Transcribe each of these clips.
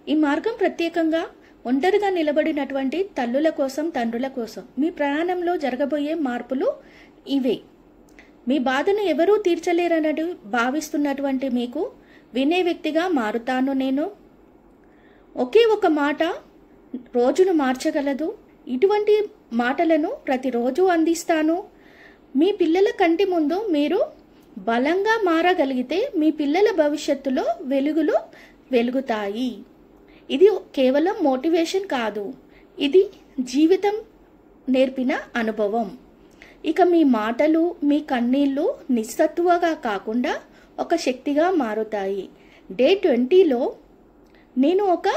ఈ మార్గం ప్రత్యేకంగా ఒంటరిగా నిలబడినటువంటి తల్లుల కోసం, తండ్రుల కోసం. మీ ప్రయాణంలో జరగబోయే మార్పులు ఇవే. మీ బాధను ఎవరూ తీర్చలేరని భావిస్తున్నటువంటి మీకు వినే వ్యక్తిగా మారుతాను నేను. ఒకే ఒక మాట రోజును మార్చగలదు. ఇటువంటి మాటలను ప్రతిరోజు అందిస్తాను. మీ పిల్లల కంటి ముందు మీరు బలంగా మారగలిగితే మీ పిల్లల భవిష్యత్తులో వెలుగులు వెలుగుతాయి. ఇది కేవలం మోటివేషన్ కాదు, ఇది జీవితం నేర్పిన అనుభవం. ఇక మీ మాటలు, మీ కన్నీళ్లు నిస్సత్తువగా కాకుండా ఒక శక్తిగా మారుతాయి. డే 20లో నేను ఒక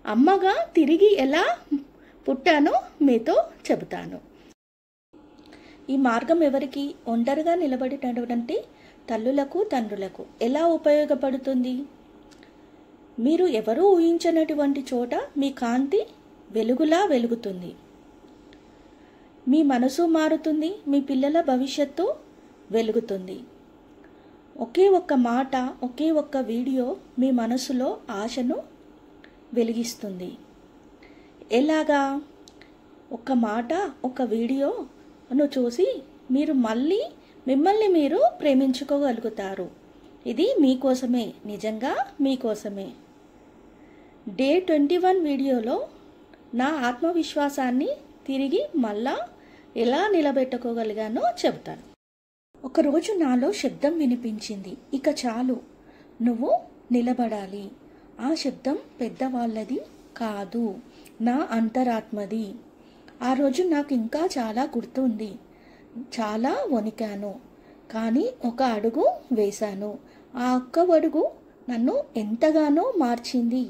అమ్మగా తిరిగి ఎలా పుట్టానో మీతో చెబుతాను. ఈ మార్గం ఎవరికి? ఒంటరిగా నిలబడినటువంటి తల్లులకు, తండ్రులకు ఎలా ఉపయోగపడుతుంది? మీరు ఎవరూ ఊహించనటువంటి చోట మీ కాంతి వెలుగులా వెలుగుతుంది. మీ మనసు మారుతుంది, మీ పిల్లల భవిష్యత్తు వెలుగుతుంది. ఒకే ఒక్క మాట, ఒకే ఒక్క వీడియో మీ మనసులో ఆశను వెలిగిస్తుంది. ఎలాగా? ఒక మాట, ఒక వీడియోను చూసి మీరు మిమ్మల్ని మీరు ప్రేమించుకోగలుగుతారు. ఇది మీకోసమే, నిజంగా మీకోసమే. డే 21 వీడియోలో నా ఆత్మవిశ్వాసాన్ని తిరిగి మళ్ళా ఎలా నిలబెట్టుకోగలిగానో చెబుతాను. ఒకరోజు నాలో శబ్దం వినిపించింది, ఇక చాలు, నువ్వు నిలబడాలి. ఆ శబ్దం పెద్దవాళ్ళది కాదు, నా అంతరాత్మది. ఆ రోజు నాకు ఇంకా చాలా గుర్తుంది. చాలా వణికాను, కానీ ఒక అడుగు వేశాను. ఆ ఒక్క అడుగు నన్ను ఎంతగానో మార్చింది.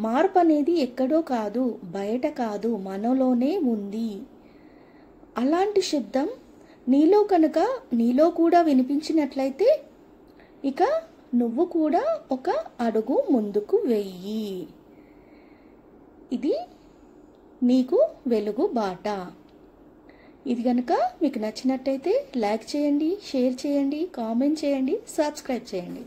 మార్పు అనేది ఎక్కడో కాదు, బయట కాదు, మనలోనే ఉంది. అలాంటి శబ్దం నీలో కూడా వినిపించినట్లయితే ఇక నువ్వు కూడా ఒక అడుగు ముందుకు వెయ్యి. ఇది నీకు వెలుగు బాట. ఇది కనుక మీకు నచ్చినట్టయితే లైక్ చేయండి, షేర్ చేయండి, కామెంట్ చేయండి, సబ్స్క్రైబ్ చేయండి.